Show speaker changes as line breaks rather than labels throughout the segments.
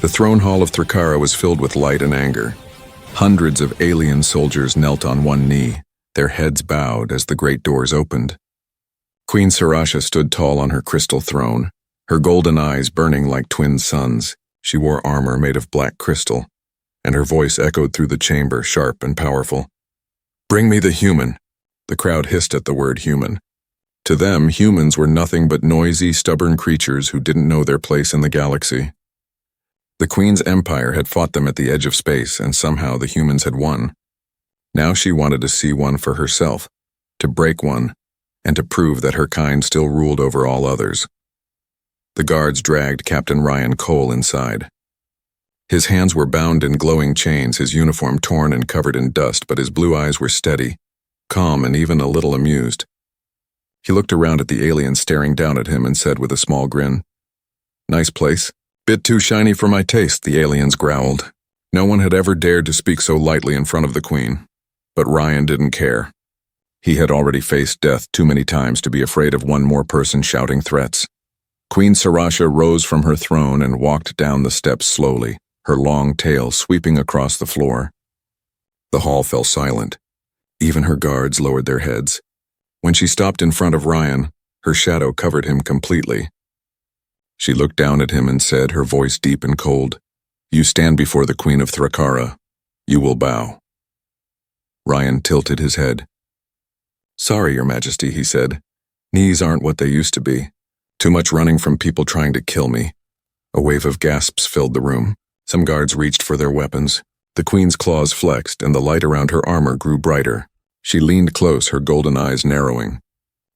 The throne hall of Thra'Kara was filled with light and anger. Hundreds of alien soldiers knelt on one knee, their heads bowed as the great doors opened. Queen Sarasha stood tall on her crystal throne, her golden eyes burning like twin suns. She wore armor made of black crystal, and her voice echoed through the chamber, sharp and powerful. "Bring me the human." The crowd hissed at the word human. To them, humans were nothing but noisy, stubborn creatures who didn't know their place in the galaxy. The Queen's empire had fought them at the edge of space, and somehow the humans had won. Now she wanted to see one for herself, to break one, and to prove that her kind still ruled over all others. The guards dragged Captain Ryan Cole inside. His hands were bound in glowing chains, his uniform torn and covered in dust, but his blue eyes were steady, calm, and even a little amused. He looked around at the aliens staring down at him and said with a small grin, "Nice place. Bit too shiny for my taste," the aliens growled. No one had ever dared to speak so lightly in front of the Queen. But Ryan didn't care. He had already faced death too many times to be afraid of one more person shouting threats. Queen Sarasha rose from her throne and walked down the steps slowly, her long tail sweeping across the floor. The hall fell silent. Even her guards lowered their heads. When she stopped in front of Ryan, her shadow covered him completely. She looked down at him and said, her voice deep and cold, "You stand before the Queen of Thra'Kara. You will bow." Ryan tilted his head. "Sorry, Your Majesty," he said. "Knees aren't what they used to be. Too much running from people trying to kill me." A wave of gasps filled the room. Some guards reached for their weapons. The Queen's claws flexed, and the light around her armor grew brighter. She leaned close, her golden eyes narrowing.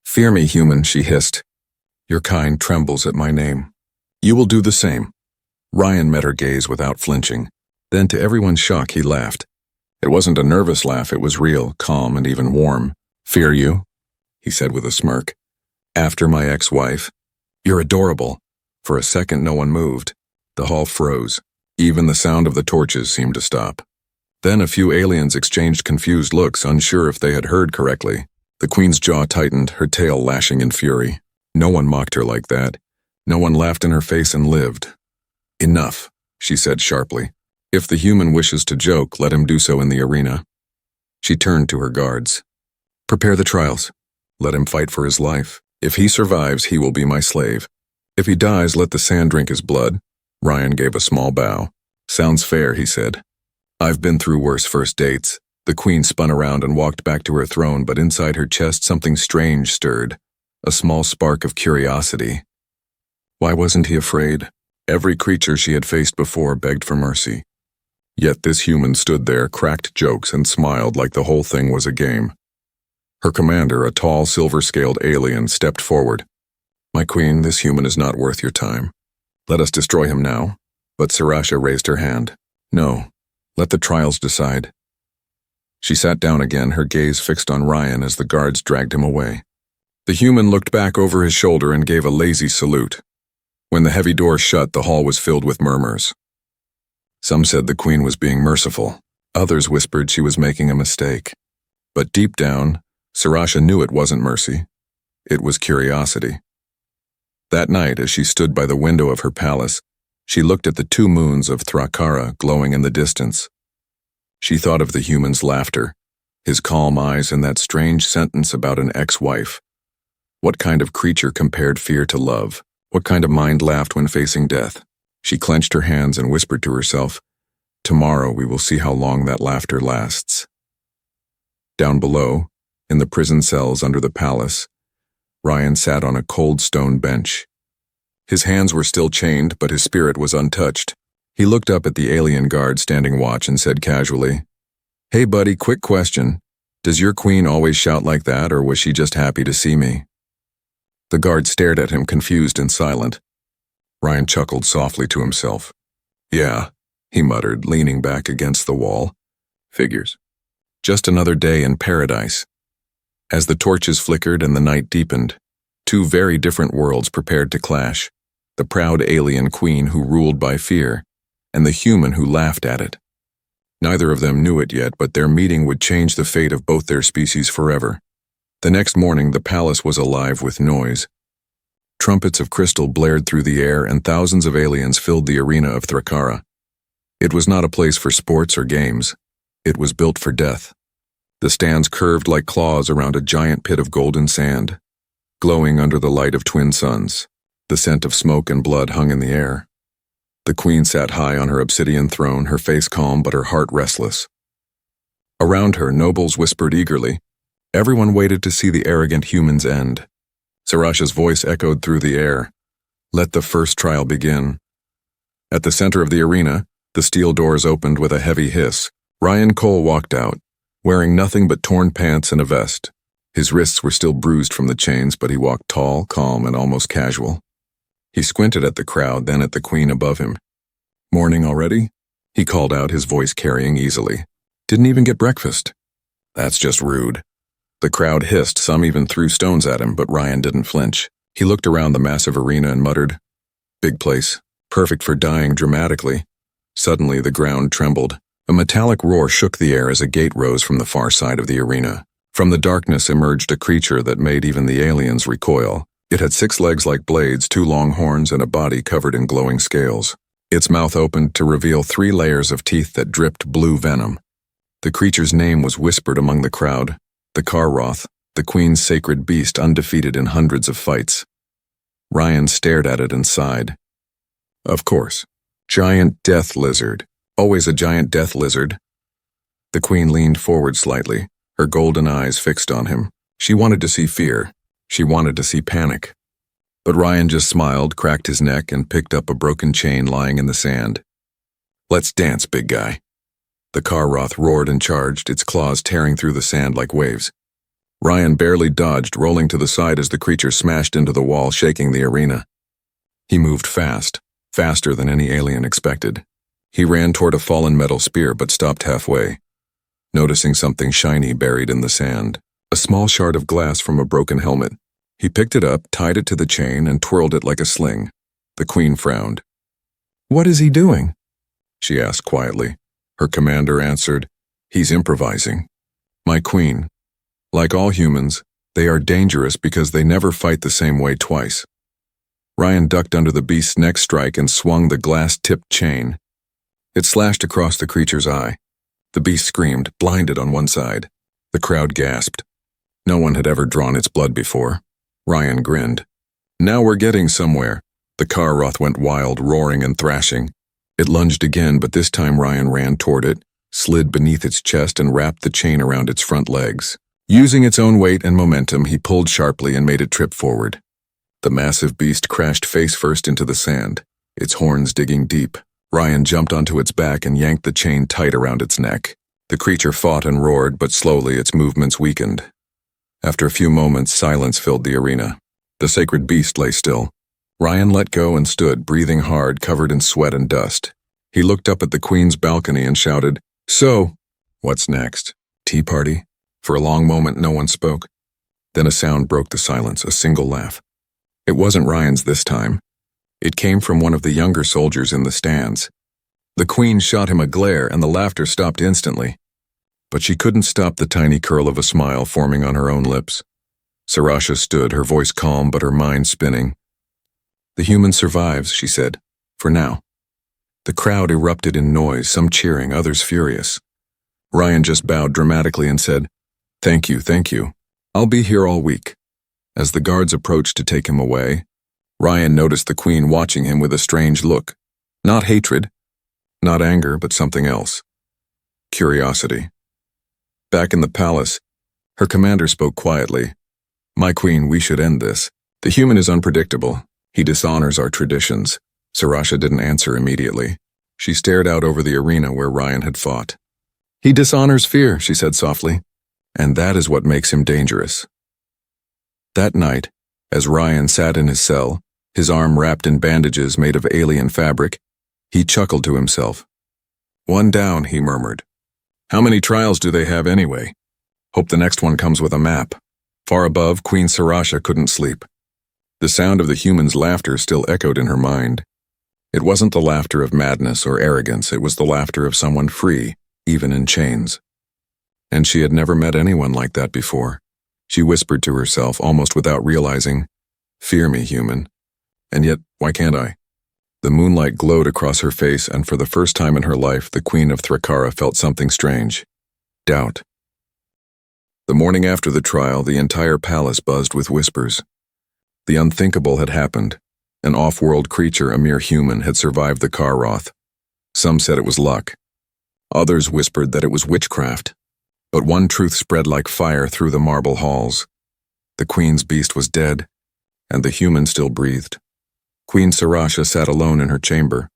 "Fear me, human," she hissed. "Your kind trembles at my name. You will do the same." Ryan met her gaze without flinching. Then, to everyone's shock, he laughed. It wasn't a nervous laugh, it was real, calm, and even warm. "Fear you?" he said with a smirk. "After my ex-wife? You're adorable." For a second, no one moved. The hall froze. Even the sound of the torches seemed to stop. Then a few aliens exchanged confused looks, unsure if they had heard correctly. The Queen's jaw tightened, her tail lashing in fury. No one mocked her like that. No one laughed in her face and lived. "Enough," she said sharply. "If the human wishes to joke, let him do so in the arena." She turned to her guards. "Prepare the trials. Let him fight for his life. If he survives, he will be my slave. If he dies, let the sand drink his blood." Ryan gave a small bow. "Sounds fair," he said. "I've been through worse first dates." The Queen spun around and walked back to her throne, but inside her chest something strange stirred. A small spark of curiosity. Why wasn't he afraid? Every creature she had faced before begged for mercy. Yet this human stood there, cracked jokes, and smiled like the whole thing was a game. Her commander, a tall, silver-scaled alien, stepped forward. "My queen, this human is not worth your time. Let us destroy him now." But Sarasha raised her hand. "No, let the trials decide." She sat down again, her gaze fixed on Ryan as the guards dragged him away. The human looked back over his shoulder and gave a lazy salute. When the heavy door shut, the hall was filled with murmurs. Some said the Queen was being merciful. Others whispered she was making a mistake. But deep down, Sarasha knew it wasn't mercy. It was curiosity. That night, as she stood by the window of her palace, she looked at the 2 moons of Thra'Kara glowing in the distance. She thought of the human's laughter, his calm eyes, and that strange sentence about an ex-wife. What kind of creature compared fear to love? What kind of mind laughed when facing death? She clenched her hands and whispered to herself, "Tomorrow we will see how long that laughter lasts." Down below, in the prison cells under the palace, Ryan sat on a cold stone bench. His hands were still chained, but his spirit was untouched. He looked up at the alien guard standing watch and said casually, "Hey buddy, quick question. Does your queen always shout like that, or was she just happy to see me?" The guard stared at him, confused and silent. Ryan chuckled softly to himself. "Yeah," he muttered, leaning back against the wall. "Figures. Just another day in paradise." As the torches flickered and the night deepened, 2 very different worlds prepared to clash. The proud alien queen who ruled by fear, and the human who laughed at it. Neither of them knew it yet, but their meeting would change the fate of both their species forever. The next morning, the palace was alive with noise. Trumpets of crystal blared through the air and thousands of aliens filled the arena of Thra'Kara. It was not a place for sports or games. It was built for death. The stands curved like claws around a giant pit of golden sand, glowing under the light of twin suns. The scent of smoke and blood hung in the air. The queen sat high on her obsidian throne, her face calm but her heart restless. Around her, nobles whispered eagerly. Everyone waited to see the arrogant human's end. Sarasha's voice echoed through the air. Let the first trial begin. At the center of the arena, the steel doors opened with a heavy hiss. Ryan Cole walked out, wearing nothing but torn pants and a vest. His wrists were still bruised from the chains, but he walked tall, calm, and almost casual. He squinted at the crowd, then at the queen above him. Morning already? He called out, his voice carrying easily. Didn't even get breakfast. That's just rude. The crowd hissed, some even threw stones at him, but Ryan didn't flinch. He looked around the massive arena and muttered, Big place, perfect for dying dramatically. Suddenly the ground trembled. A metallic roar shook the air as a gate rose from the far side of the arena. From the darkness emerged a creature that made even the aliens recoil. It had 6 legs like blades, 2 long horns, and a body covered in glowing scales. Its mouth opened to reveal 3 layers of teeth that dripped blue venom. The creature's name was whispered among the crowd. The Karroth, the queen's sacred beast undefeated in hundreds of fights. Ryan stared at it and sighed. Of course. Giant death lizard. Always a giant death lizard. The queen leaned forward slightly, her golden eyes fixed on him. She wanted to see fear. She wanted to see panic. But Ryan just smiled, cracked his neck, and picked up a broken chain lying in the sand. Let's dance, big guy. The Karroth roared and charged, its claws tearing through the sand like waves. Ryan barely dodged, rolling to the side as the creature smashed into the wall, shaking the arena. He moved fast, faster than any alien expected. He ran toward a fallen metal spear but stopped halfway, noticing something shiny buried in the sand. A small shard of glass from a broken helmet. He picked it up, tied it to the chain, and twirled it like a sling. The queen frowned. What is he doing? She asked quietly. Her commander answered, He's improvising. My queen. Like all humans, they are dangerous because they never fight the same way twice. Ryan ducked under the beast's next strike and swung the glass-tipped chain. It slashed across the creature's eye. The beast screamed, blinded on one side. The crowd gasped. No one had ever drawn its blood before. Ryan grinned. Now we're getting somewhere. The Karroth went wild, roaring and thrashing. It lunged again, but this time Ryan ran toward it, slid beneath its chest, and wrapped the chain around its front legs. Using its own weight and momentum, he pulled sharply and made it trip forward. The massive beast crashed face first into the sand, its horns digging deep. Ryan jumped onto its back and yanked the chain tight around its neck. The creature fought and roared, but slowly its movements weakened. After a few moments, silence filled the arena. The sacred beast lay still. Ryan let go and stood, breathing hard, covered in sweat and dust. He looked up at the queen's balcony and shouted, So, what's next? Tea party? For a long moment, no one spoke. Then a sound broke the silence, a single laugh. It wasn't Ryan's this time. It came from one of the younger soldiers in the stands. The queen shot him a glare, and the laughter stopped instantly. But she couldn't stop the tiny curl of a smile forming on her own lips. Sarasha stood, her voice calm but her mind spinning. The human survives, she said, for now. The crowd erupted in noise, some cheering, others furious. Ryan just bowed dramatically and said, Thank you, thank you. I'll be here all week. As the guards approached to take him away, Ryan noticed the queen watching him with a strange look. Not hatred, not anger, but something else. Curiosity. Back in the palace, her commander spoke quietly. My queen, we should end this. The human is unpredictable. He dishonors our traditions. Sarasha didn't answer immediately. She stared out over the arena where Ryan had fought. He dishonors fear, she said softly, and that is what makes him dangerous. That night, as Ryan sat in his cell, his arm wrapped in bandages made of alien fabric, he chuckled to himself. One down, he murmured. How many trials do they have anyway? Hope the next one comes with a map. Far above, Queen Sarasha couldn't sleep. The sound of the human's laughter still echoed in her mind. It wasn't the laughter of madness or arrogance, it was the laughter of someone free, even in chains. And she had never met anyone like that before. She whispered to herself, almost without realizing, Fear me, human. And yet, why can't I? The moonlight glowed across her face, and for the first time in her life, the Queen of Thra'Kara felt something strange. Doubt. The morning after the trial, the entire palace buzzed with whispers. The unthinkable had happened. An off-world creature, a mere human, had survived the Karroth. Some said it was luck. Others whispered that it was witchcraft. But one truth spread like fire through the marble halls. The Queen's beast was dead, and the human still breathed. Queen Sirasha sat alone in her chamber,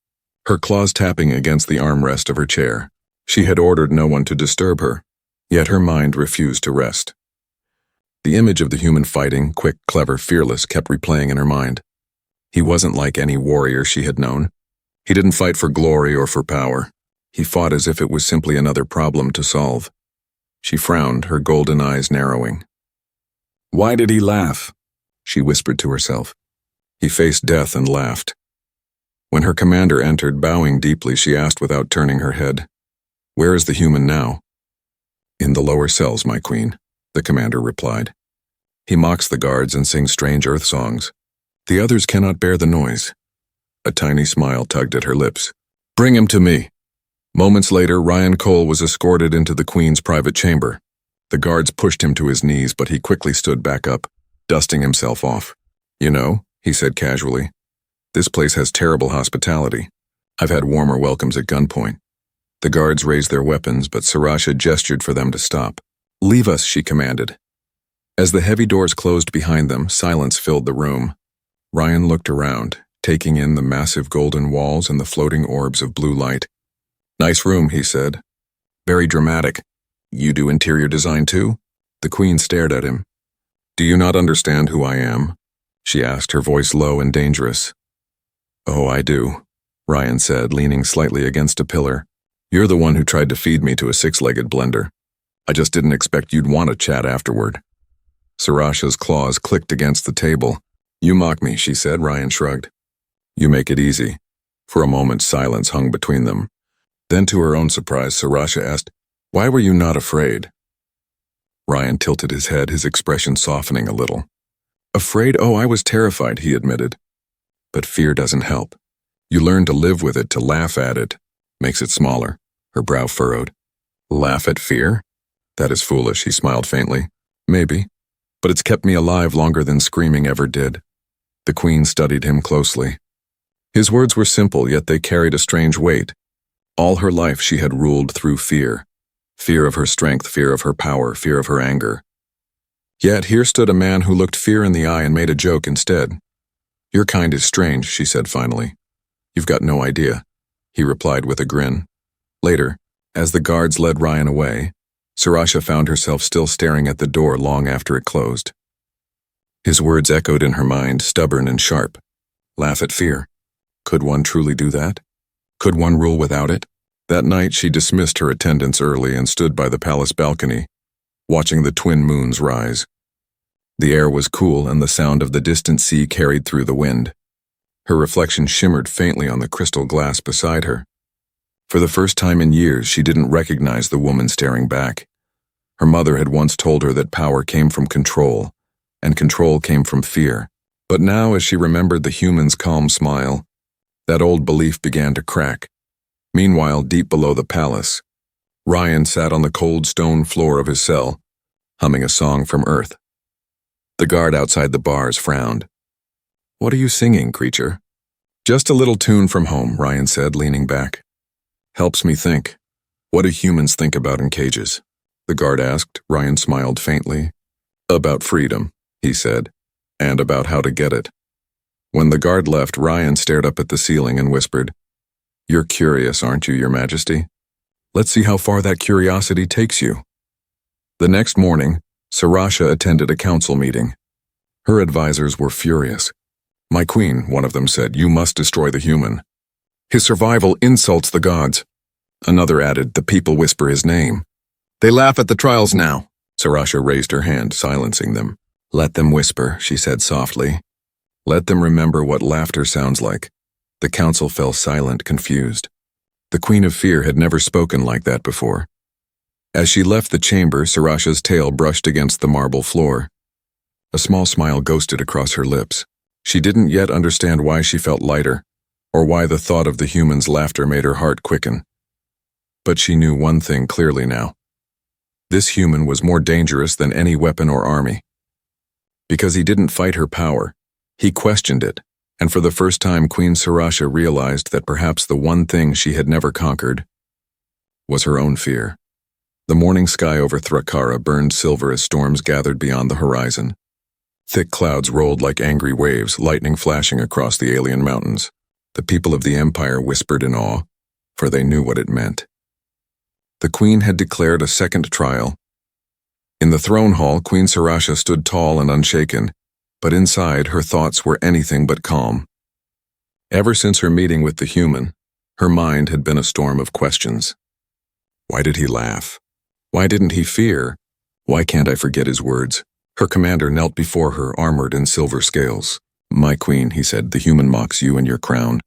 her claws tapping against the armrest of her chair. She had ordered no one to disturb her, yet her mind refused to rest. The image of the human fighting, quick, clever, fearless, kept replaying in her mind. He wasn't like any warrior she had known. He didn't fight for glory or for power. He fought as if it was simply another problem to solve. She frowned, her golden eyes narrowing. "Why did he laugh?" she whispered to herself. He faced death and laughed. When her commander entered, bowing deeply, she asked without turning her head, "Where is the human now?" "In the lower cells, my queen," the commander replied. "He mocks the guards and sings strange earth songs. The others cannot bear the noise." A tiny smile tugged at her lips. "Bring him to me." Moments later, Ryan Cole was escorted into the Queen's private chamber. The guards pushed him to his knees, but he quickly stood back up, dusting himself off. "You know," he said casually, "this place has terrible hospitality. I've had warmer welcomes at gunpoint." The guards raised their weapons, but Sirasha gestured for them to stop. "Leave us," she commanded. As the heavy doors closed behind them, silence filled the room. Ryan looked around, taking in the massive golden walls and the floating orbs of blue light. "Nice room," he said. "Very dramatic. You do interior design too?" The Queen stared at him. "Do you not understand who I am?" she asked, her voice low and dangerous. "Oh, I do," Ryan said, leaning slightly against a pillar. "You're the one who tried to feed me to a six-legged blender. I just didn't expect you'd want to chat afterward." Sirasha's claws clicked against the table. "You mock me," she said. Ryan shrugged. "You make it easy." For a moment, silence hung between them. Then, to her own surprise, Sirasha asked, "Why were you not afraid?" Ryan tilted his head, his expression softening a little. "Afraid? Oh, I was terrified," he admitted. "But fear doesn't help. You learn to live with it, to laugh at it. Makes it smaller." Her brow furrowed. "Laugh at fear? That is foolish," he smiled faintly. "Maybe. But it's kept me alive longer than screaming ever did." The Queen studied him closely. His words were simple, yet they carried a strange weight. All her life she had ruled through fear. Fear of her strength, fear of her power, fear of her anger. Yet here stood a man who looked fear in the eye and made a joke instead. "Your kind is strange," she said finally. "You've got no idea," he replied with a grin. Later, as the guards led Ryan away, Sirasha found herself still staring at the door long after it closed. His words echoed in her mind, stubborn and sharp. Laugh at fear. Could one truly do that? Could one rule without it? That night she dismissed her attendants early and stood by the palace balcony, watching the twin moons rise. The air was cool and the sound of the distant sea carried through the wind. Her reflection shimmered faintly on the crystal glass beside her. For the first time in years, she didn't recognize the woman staring back. Her mother had once told her that power came from control, and control came from fear. But now, as she remembered the human's calm smile, that old belief began to crack. Meanwhile, deep below the palace, Ryan sat on the cold stone floor of his cell, humming a song from Earth. The guard outside the bars frowned. "What are you singing, creature?" "Just a little tune from home," Ryan said, leaning back. "Helps me think. What do humans think about in cages?" The guard asked. Ryan smiled faintly. "About freedom," he said, "and about how to get it." When the guard left, Ryan stared up at the ceiling and whispered, "You're curious, aren't you, Your Majesty? Let's see how far that curiosity takes you." The next morning, Sirasha attended a council meeting. Her advisors were furious. "My queen," one of them said, "you must destroy the human. His survival insults the gods." Another added, "The people whisper his name. They laugh at the trials now." Sirasha raised her hand, silencing them. "Let them whisper," she said softly. "Let them remember what laughter sounds like." The council fell silent, confused. The Queen of Fear had never spoken like that before. As she left the chamber, Sirasha's tail brushed against the marble floor. A small smile ghosted across her lips. She didn't yet understand why she felt lighter, or why the thought of the human's laughter made her heart quicken. But she knew one thing clearly now. This human was more dangerous than any weapon or army. Because he didn't fight her power, he questioned it, and for the first time Queen Sirasha realized that perhaps the one thing she had never conquered was her own fear. The morning sky over Thra'Kara burned silver as storms gathered beyond the horizon. Thick clouds rolled like angry waves, lightning flashing across the alien mountains. The people of the Empire whispered in awe, for they knew what it meant. The Queen had declared a second trial. In the throne hall, Queen Sirasha stood tall and unshaken, but inside her thoughts were anything but calm. Ever since her meeting with the human, her mind had been a storm of questions. Why did he laugh? Why didn't he fear? Why can't I forget his words? Her commander knelt before her, armored in silver scales. My queen, he said, the human mocks you and your crown.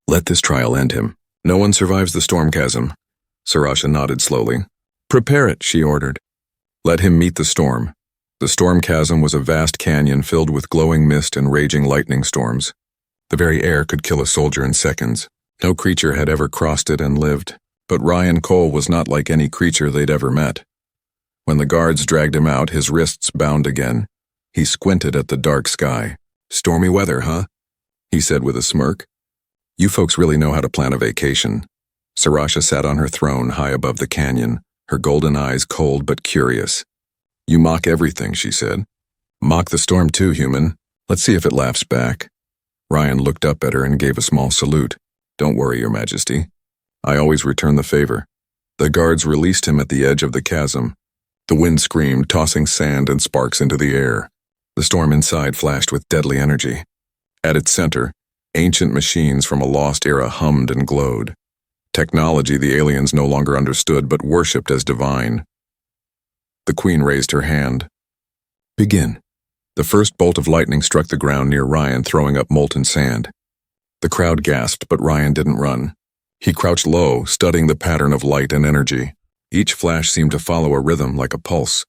Let this trial end him. No one survives the storm chasm. Sirasha nodded slowly. Prepare it, she ordered. Let him meet the storm. The storm chasm was a vast canyon filled with glowing mist and raging lightning storms. The very air could kill a soldier in seconds. No creature had ever crossed it and lived, but Ryan Cole was not like any creature they'd ever met. When the guards dragged him out, his wrists bound again. He squinted at the dark sky. Stormy weather, huh? He said with a smirk. You folks really know how to plan a vacation. Sirasha sat on her throne high above the canyon, her golden eyes cold but curious. You mock everything, she said. Mock the storm too, human. Let's see if it laughs back. Ryan looked up at her and gave a small salute. Don't worry, Your Majesty. I always return the favor. The guards released him at the edge of the chasm. The wind screamed, tossing sand and sparks into the air. The storm inside flashed with deadly energy. At its center, ancient machines from a lost era hummed and glowed. Technology the aliens no longer understood but worshipped as divine. The Queen raised her hand. Begin. The first bolt of lightning struck the ground near Ryan, throwing up molten sand. The crowd gasped, but Ryan didn't run. He crouched low, studying the pattern of light and energy. Each flash seemed to follow a rhythm like a pulse.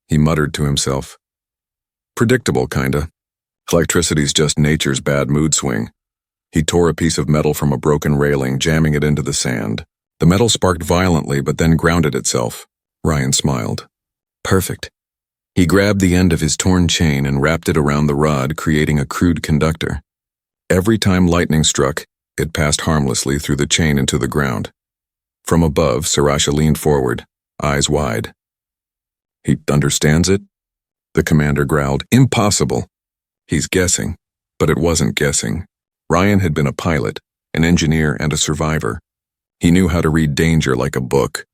He muttered to himself. Predictable, kinda. Electricity's just nature's bad mood swing. He tore a piece of metal from a broken railing, jamming it into the sand. The metal sparked violently, but then grounded itself. Ryan smiled. Perfect. He grabbed the end of his torn chain and wrapped it around the rod, creating a crude conductor. Every time lightning struck, it passed harmlessly through the chain into the ground. From above, Sirasha leaned forward, eyes wide. He understands it? The commander growled. Impossible. He's guessing, but it wasn't guessing. Ryan had been a pilot, an engineer, and a survivor. He knew how to read danger like a book.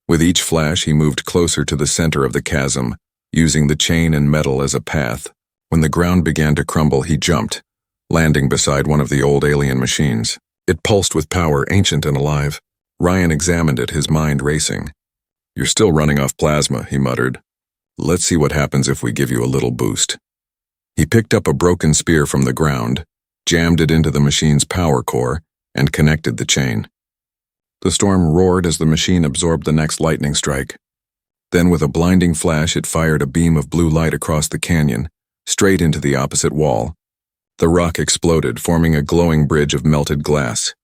With each flash, he moved closer to the center of the chasm, using the chain and metal as a path. When the ground began to crumble, he jumped, landing beside one of the old alien machines. It pulsed with power, ancient and alive. Ryan examined it, his mind racing. You're still running off plasma, he muttered. Let's see what happens if we give you a little boost. He picked up a broken spear from the ground, jammed it into the machine's power core, and connected the chain. The storm roared as the machine absorbed the next lightning strike. Then with a blinding flash, it fired a beam of blue light across the canyon, straight into the opposite wall. The rock exploded, forming a glowing bridge of melted glass.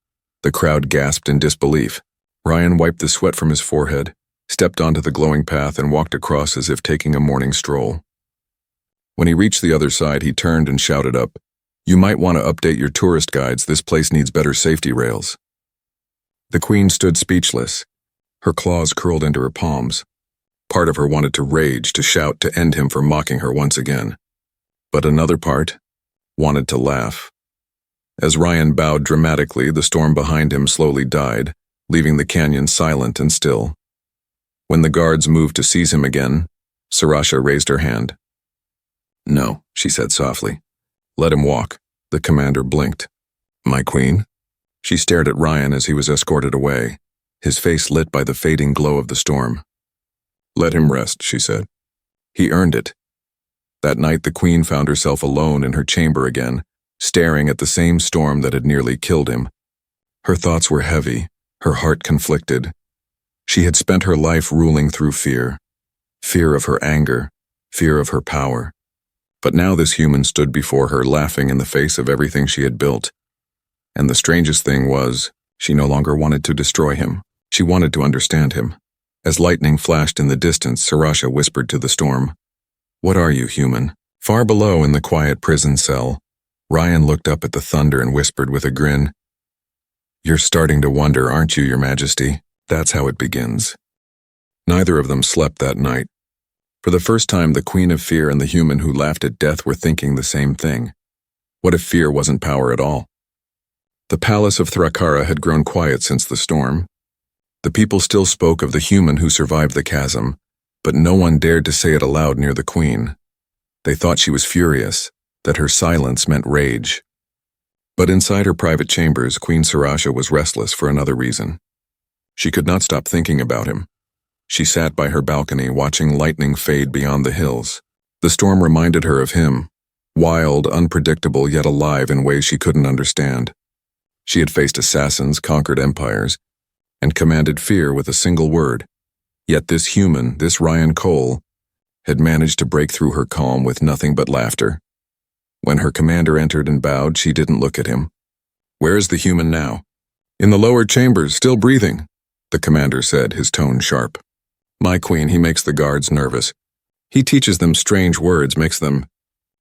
The crowd gasped in disbelief. Ryan wiped the sweat from his forehead, stepped onto the glowing path, and walked across as if taking a morning stroll. When he reached the other side, he turned and shouted up, You might want to update your tourist guides. This place needs better safety rails. The Queen stood speechless. Her claws curled into her palms. Part of her wanted to rage, to shout, to end him for mocking her once again. But another part wanted to laugh. As Ryan bowed dramatically, the storm behind him slowly died, leaving the canyon silent and still. When the guards moved to seize him again, Sirasha raised her hand. No, she said softly. Let him walk. The commander blinked. My queen? She stared at Ryan as he was escorted away, his face lit by the fading glow of the storm. Let him rest, she said. He earned it. That night the Queen found herself alone in her chamber again, staring at the same storm that had nearly killed him. Her thoughts were heavy, her heart conflicted. She had spent her life ruling through fear. Fear of her anger, fear of her power. But now this human stood before her, laughing in the face of everything she had built. And the strangest thing was, she no longer wanted to destroy him. She wanted to understand him. As lightning flashed in the distance, Sarasha whispered to the storm, "What are you, human?" Far below in the quiet prison cell, Ryan looked up at the thunder and whispered with a grin, "You're starting to wonder, aren't you, Your Majesty? That's how it begins." Neither of them slept that night. For the first time, the Queen of Fear and the human who laughed at death were thinking the same thing. What if fear wasn't power at all? The palace of Thra'Kara had grown quiet since the storm. The people still spoke of the human who survived the chasm, but no one dared to say it aloud near the Queen. They thought she was furious, that her silence meant rage. But inside her private chambers, Queen Sarasha was restless for another reason. She could not stop thinking about him. She sat by her balcony, watching lightning fade beyond the hills. The storm reminded her of him, wild, unpredictable, yet alive in ways she couldn't understand. She had faced assassins, conquered empires, and commanded fear with a single word. Yet this human, this Ryan Cole, had managed to break through her calm with nothing but laughter. When her commander entered and bowed, she didn't look at him. "Where is the human now?" "In the lower chambers, still breathing," the commander said, his tone sharp. "My queen, he makes the guards nervous. He teaches them strange words, makes them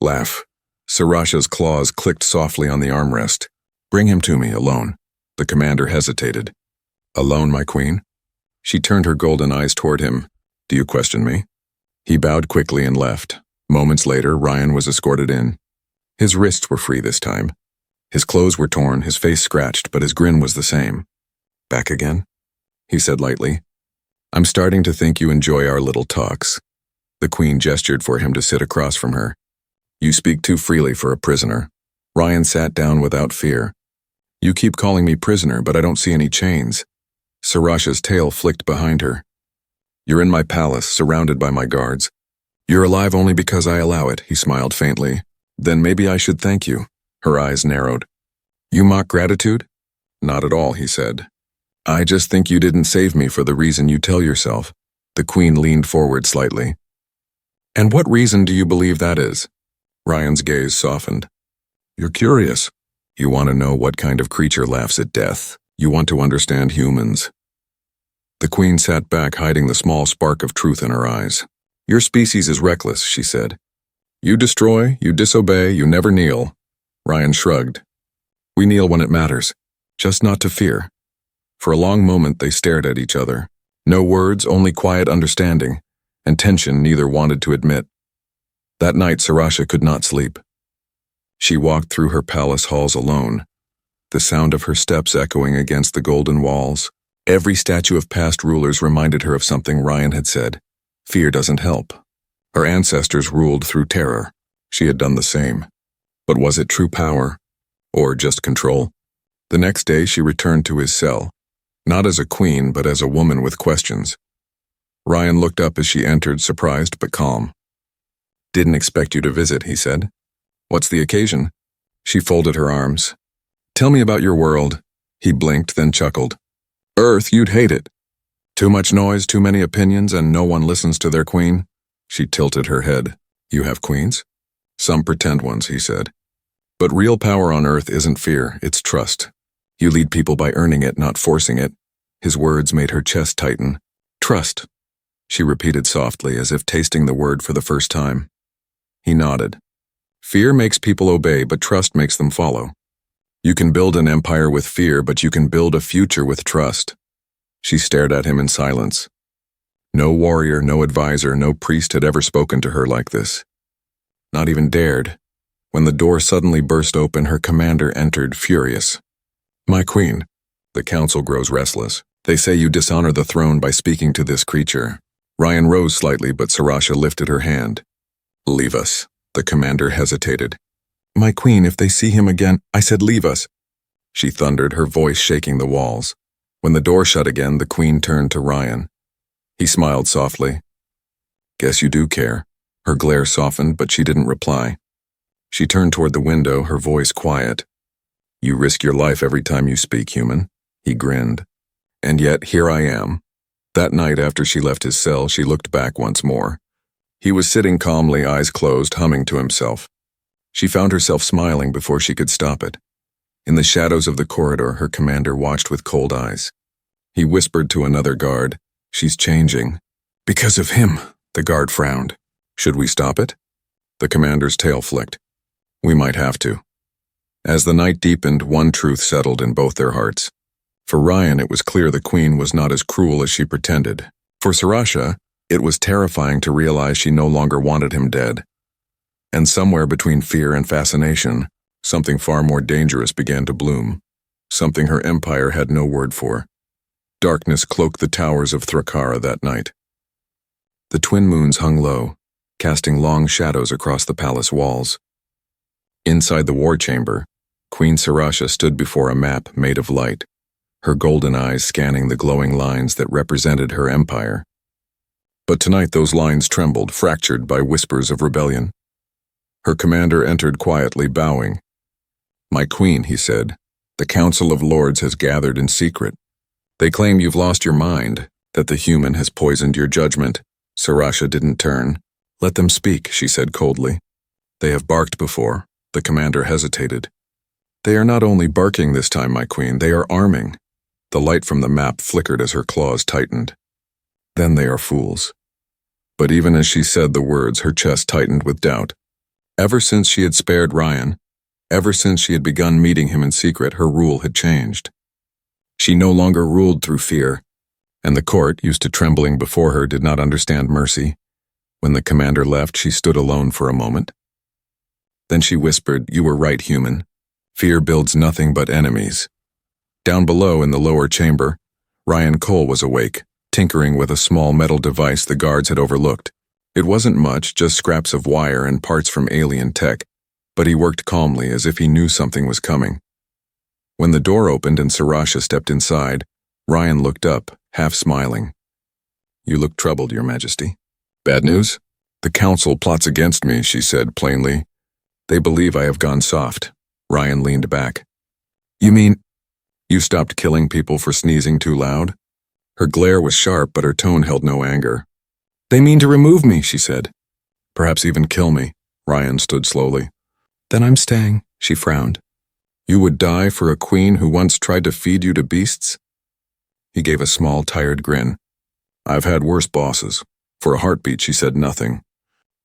laugh." Sarasha's claws clicked softly on the armrest. "Bring him to me, alone." The commander hesitated. "Alone, my queen?" She turned her golden eyes toward him. "Do you question me?" He bowed quickly and left. Moments later, Ryan was escorted in. His wrists were free this time. His clothes were torn, his face scratched, but his grin was the same. "Back again?" he said lightly. "I'm starting to think you enjoy our little talks." The Queen gestured for him to sit across from her. "You speak too freely for a prisoner." Ryan sat down without fear. "You keep calling me prisoner, but I don't see any chains." Sarasha's tail flicked behind her. "You're in my palace, surrounded by my guards. You're alive only because I allow it," he smiled faintly. "Then maybe I should thank you." Her eyes narrowed. "You mock gratitude?" "Not at all," he said. "I just think you didn't save me for the reason you tell yourself." The Queen leaned forward slightly. "And what reason do you believe that is?" Ryan's gaze softened. "You're curious. You want to know what kind of creature laughs at death. You want to understand humans." The Queen sat back, hiding the small spark of truth in her eyes. "Your species is reckless," she said. "You destroy, you disobey, you never kneel." Ryan shrugged. "We kneel when it matters, just not to fear." For a long moment they stared at each other. No words, only quiet understanding, and tension neither wanted to admit. That night Sarasha could not sleep. She walked through her palace halls alone, the sound of her steps echoing against the golden walls. Every statue of past rulers reminded her of something Ryan had said. Fear doesn't help. Her ancestors ruled through terror. She had done the same. But was it true power, or just control? The next day she returned to his cell, not as a queen, but as a woman with questions. Ryan looked up as she entered, surprised but calm. "Didn't expect you to visit," he said. "What's the occasion?" She folded her arms. "Tell me about your world." He blinked, then chuckled. "Earth, you'd hate it. Too much noise, too many opinions, and no one listens to their queen." She tilted her head. "You have queens?" "Some pretend ones," he said. "But real power on Earth isn't fear, it's trust. You lead people by earning it, not forcing it." His words made her chest tighten. "Trust," she repeated softly, as if tasting the word for the first time. He nodded. "Fear makes people obey, but trust makes them follow. You can build an empire with fear, but you can build a future with trust." She stared at him in silence. No warrior, no advisor, no priest had ever spoken to her like this. Not even dared. When the door suddenly burst open, her commander entered, furious. "My queen." "The council grows restless. They say you dishonor the throne by speaking to this creature." Ryan rose slightly, but Sarasha lifted her hand. "Leave us." The commander hesitated. "My queen, if they see him again—" "I said leave us," she thundered, her voice shaking the walls. When the door shut again, the Queen turned to Ryan. He smiled softly. "Guess you do care." Her glare softened, but she didn't reply. She turned toward the window, her voice quiet. "You risk your life every time you speak, human." He grinned. "And yet, here I am." That night after she left his cell, she looked back once more. He was sitting calmly, eyes closed, humming to himself. She found herself smiling before she could stop it. In the shadows of the corridor, her commander watched with cold eyes. He whispered to another guard, "She's changing." "Because of him," the guard frowned. "Should we stop it?" The commander's tail flicked. "We might have to." As the night deepened, one truth settled in both their hearts. For Ryan, it was clear the Queen was not as cruel as she pretended. For Sriracha, it was terrifying to realize she no longer wanted him dead. And somewhere between fear and fascination, something far more dangerous began to bloom, something her empire had no word for. Darkness cloaked the towers of Thra'Kara that night. The twin moons hung low, casting long shadows across the palace walls. Inside the war chamber, Queen Sriracha stood before a map made of light, her golden eyes scanning the glowing lines that represented her empire. But tonight those lines trembled, fractured by whispers of rebellion. Her commander entered quietly, bowing. "My queen," he said, "the Council of Lords has gathered in secret. They claim you've lost your mind, that the human has poisoned your judgment." Sriracha didn't turn. "Let them speak," she said coldly. "They have barked before." The commander hesitated. "They are not only barking this time, my queen, they are arming." The light from the map flickered as her claws tightened. "Then they are fools." But even as she said the words, her chest tightened with doubt. Ever since she had spared Ryan, ever since she had begun meeting him in secret, her rule had changed. She no longer ruled through fear, and the court, used to trembling before her, did not understand mercy. When the commander left, she stood alone for a moment. Then she whispered, "You were right, human. Fear builds nothing but enemies." Down below in the lower chamber, Ryan Cole was awake, tinkering with a small metal device the guards had overlooked. It wasn't much, just scraps of wire and parts from alien tech, but he worked calmly as if he knew something was coming. When the door opened and Sriracha stepped inside, Ryan looked up, half smiling. "You look troubled, Your Majesty." "Bad news?" "The council plots against me," she said plainly. "They believe I have gone soft." Ryan leaned back. "You mean you stopped killing people for sneezing too loud?" Her glare was sharp, but her tone held no anger. "They mean to remove me," she said. "Perhaps even kill me." Ryan stood slowly. "Then I'm staying," she frowned. "You would die for a queen who once tried to feed you to beasts?" He gave a small, tired grin. "I've had worse bosses." For a heartbeat, she said nothing.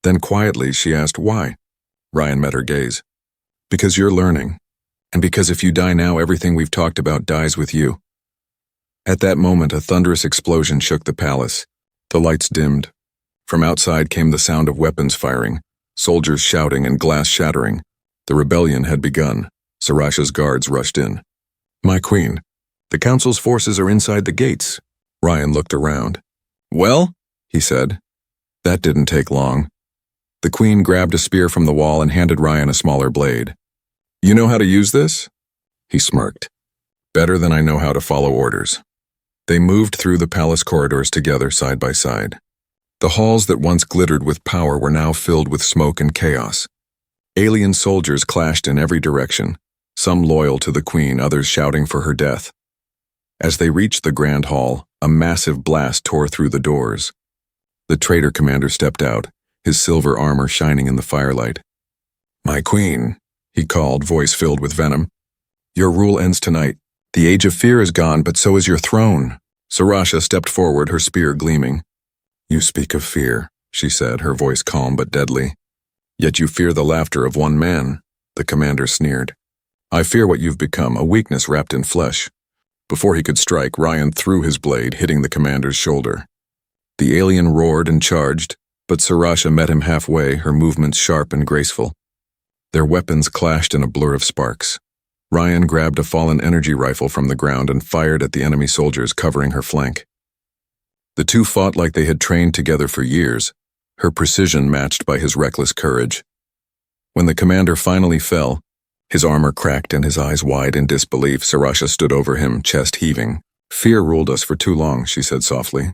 Then quietly, she asked, "Why?" Ryan met her gaze. "Because you're learning. And because if you die now, everything we've talked about dies with you." At that moment, a thunderous explosion shook the palace. The lights dimmed. From outside came the sound of weapons firing, soldiers shouting and glass shattering. The rebellion had begun. Sriracha's guards rushed in. "My queen, the council's forces are inside the gates." Ryan looked around. "Well?" he said. That didn't take long. The queen grabbed a spear from the wall and handed Ryan a smaller blade. "You know how to use this?" He smirked. "Better than I know how to follow orders." They moved through the palace corridors together, side by side. The halls that once glittered with power were now filled with smoke and chaos. Alien soldiers clashed in every direction, some loyal to the queen, others shouting for her death. As they reached the grand hall, a massive blast tore through the doors. The traitor commander stepped out, his silver armor shining in the firelight. "My queen," he called, voice filled with venom. "Your rule ends tonight. The age of fear is gone, but so is your throne." Sriracha stepped forward, her spear gleaming. "You speak of fear," she said, her voice calm but deadly. "Yet you fear the laughter of one man," the commander sneered. "I fear what you've become, a weakness wrapped in flesh." Before he could strike, Ryan threw his blade, hitting the commander's shoulder. The alien roared and charged, but Sriracha met him halfway, her movements sharp and graceful. Their weapons clashed in a blur of sparks. Ryan grabbed a fallen energy rifle from the ground and fired at the enemy soldiers covering her flank. The two fought like they had trained together for years, her precision matched by his reckless courage. When the commander finally fell, his armor cracked and his eyes wide in disbelief, Sriracha stood over him, chest heaving. "Fear ruled us for too long," she said softly.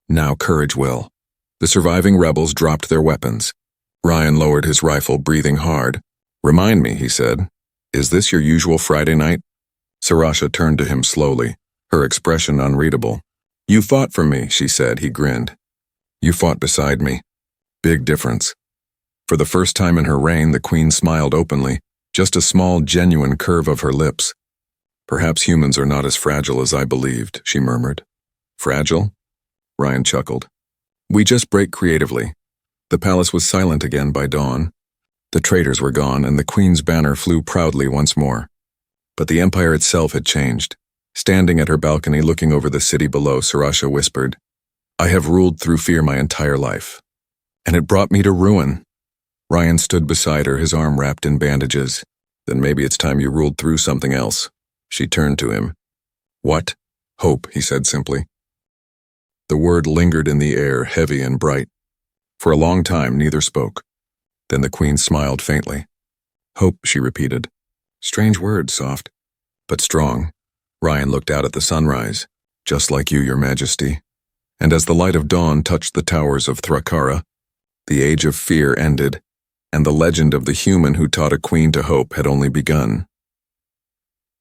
"Now courage will." The surviving rebels dropped their weapons. Ryan lowered his rifle, breathing hard. "Remind me," he said, "is this your usual Friday night?" Sriracha turned to him slowly, her expression unreadable. "You fought for me," she said. He grinned. "You fought beside me. Big difference. For the first time in her reign, the queen smiled openly, just a small, genuine curve of her lips. Perhaps humans are not as fragile as I believed, she murmured. Fragile? Ryan chuckled. We just break creatively. The palace was silent again by dawn. The traitors were gone, and the queen's banner flew proudly once more. But the empire itself had changed. Standing at her balcony looking over the city below, Sarasha whispered, I have ruled through fear my entire life. And it brought me to ruin. Ryan stood beside her, his arm wrapped in bandages. Then maybe it's time you ruled through something else. She turned to him. What? Hope, he said simply. The word lingered in the air, heavy and bright. For a long time, neither spoke. Then the queen smiled faintly. Hope, she repeated. Strange word, soft, but strong. Ryan looked out at the sunrise. Just like you, your majesty. And as the light of dawn touched the towers of Thra'Kara, the age of fear ended, and the legend of the human who taught a queen to hope had only begun.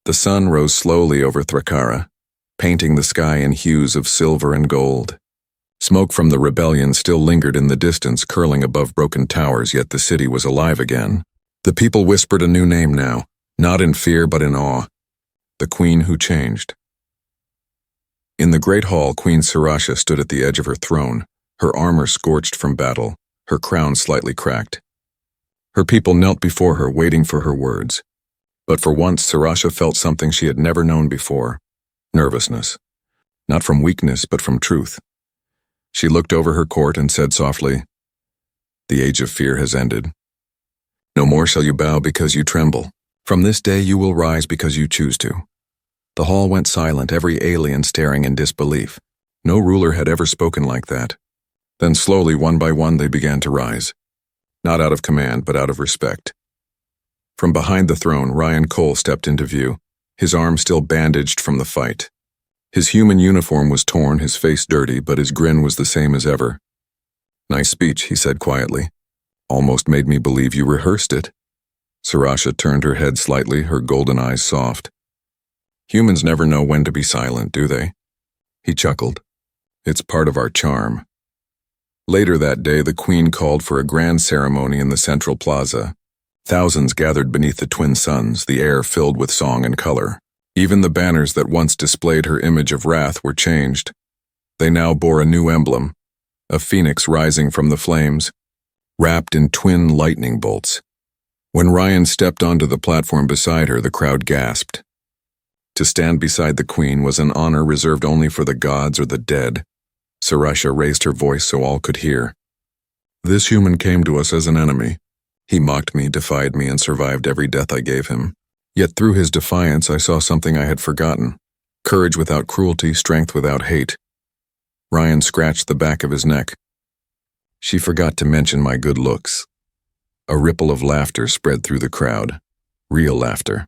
The sun rose slowly over Thra'Kara, painting the sky in hues of silver and gold. Smoke from the rebellion still lingered in the distance, curling above broken towers, yet the city was alive again. The people whispered a new name now, not in fear but in awe. The queen who changed. In the great hall, Queen Sarasha stood at the edge of her throne, her armor scorched from battle, her crown slightly cracked. Her people knelt before her, waiting for her words. But for once, Sarasha felt something she had never known before. Nervousness. Not from weakness, but from truth. She looked over her court and said softly, The age of fear has ended. No more shall you bow because you tremble. From this day you will rise because you choose to. The hall went silent, every alien staring in disbelief. No ruler had ever spoken like that. Then slowly, one by one, they began to rise. Not out of command, but out of respect. From behind the throne, Ryan Cole stepped into view, his arm still bandaged from the fight. His human uniform was torn, his face dirty, but his grin was the same as ever. Nice speech, he said quietly. Almost made me believe you rehearsed it. Sarasha turned her head slightly, her golden eyes soft. Humans never know when to be silent, do they? He chuckled. It's part of our charm. Later that day, the queen called for a grand ceremony in the central plaza. Thousands gathered beneath the twin suns, the air filled with song and color. Even the banners that once displayed her image of wrath were changed. They now bore a new emblem, a phoenix rising from the flames, wrapped in twin lightning bolts. When Ryan stepped onto the platform beside her, the crowd gasped. To stand beside the queen was an honor reserved only for the gods or the dead. Sarasha raised her voice so all could hear. This human came to us as an enemy. He mocked me, defied me, and survived every death I gave him. Yet through his defiance I saw something I had forgotten. Courage without cruelty, strength without hate. Ryan scratched the back of his neck. She forgot to mention my good looks. A ripple of laughter spread through the crowd. Real laughter.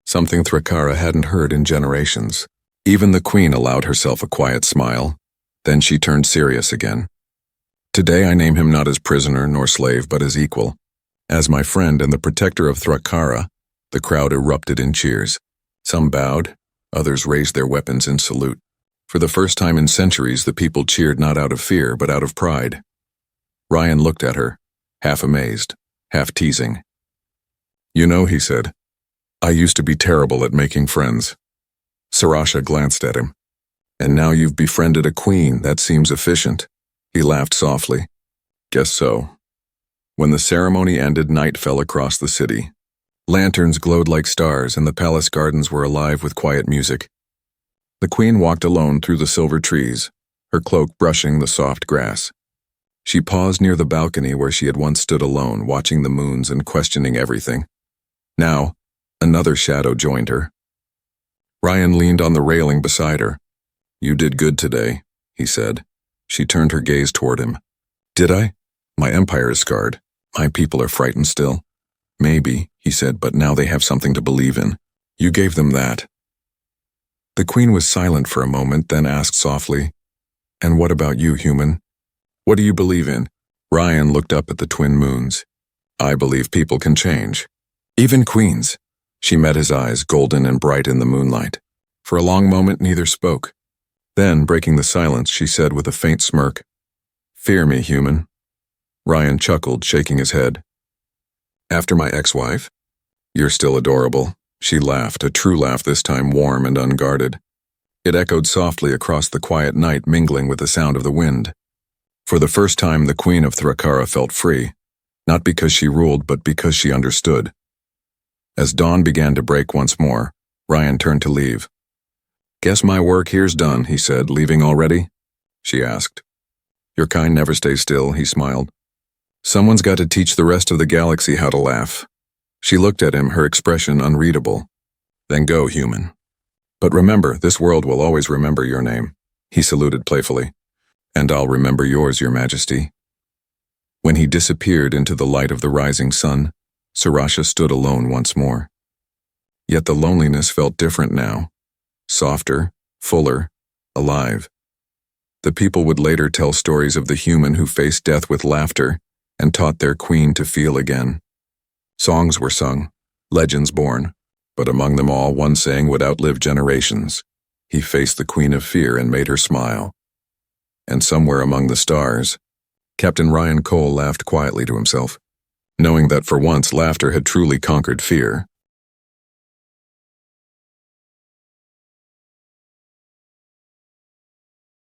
Something Thra'Kara hadn't heard in generations. Even the queen allowed herself a quiet smile. Then she turned serious again. Today I name him not as prisoner nor slave, but as equal. As my friend and the protector of Thra'Kara. The crowd erupted in cheers. Some bowed, others raised their weapons in salute. For the first time in centuries, the people cheered not out of fear, but out of pride. Ryan looked at her, half amazed, half teasing. You know, he said, I used to be terrible at making friends. Sarasha glanced at him. And now you've befriended a queen, that seems efficient. He laughed softly. Guess so. When the ceremony ended, night fell across the city. Lanterns glowed like stars, and the palace gardens were alive with quiet music. The queen walked alone through the silver trees, her cloak brushing the soft grass. She paused near the balcony where she had once stood alone, watching the moons and questioning everything. Now, another shadow joined her. Ryan leaned on the railing beside her. You did good today, he said. She turned her gaze toward him. Did I? My empire is scarred. My people are frightened still. Maybe, he said, but now they have something to believe in. You gave them that. The queen was silent for a moment, then asked softly, And what about you, human? What do you believe in? Ryan looked up at the twin moons. I believe people can change. Even queens. She met his eyes, golden and bright in the moonlight. For a long moment, neither spoke. Then, breaking the silence, she said with a faint smirk, Fear me, human. Ryan chuckled, shaking his head. After my ex-wife? You're still adorable. She laughed, a true laugh this time, warm and unguarded. It echoed softly across the quiet night, mingling with the sound of the wind. For the first time, the Queen of Thra'Kara felt free, not because she ruled, but because she understood. As dawn began to break once more, Ryan turned to leave. Guess my work here's done, he said. Leaving already? She asked. Your kind never stays still, he smiled. Someone's got to teach the rest of the galaxy how to laugh. She looked at him, her expression unreadable. Then go, human. But remember, this world will always remember your name, he saluted playfully. And I'll remember yours, Your Majesty. When he disappeared into the light of the rising sun, Sarasha stood alone once more. Yet the loneliness felt different now. Softer, fuller, alive. The people would later tell stories of the human who faced death with laughter and taught their queen to feel again. Songs were sung, legends born, but among them all one saying would outlive generations. He faced the Queen of Fear and made her smile. And somewhere among the stars, Captain Ryan Cole laughed quietly to himself, knowing that for once laughter had truly conquered fear.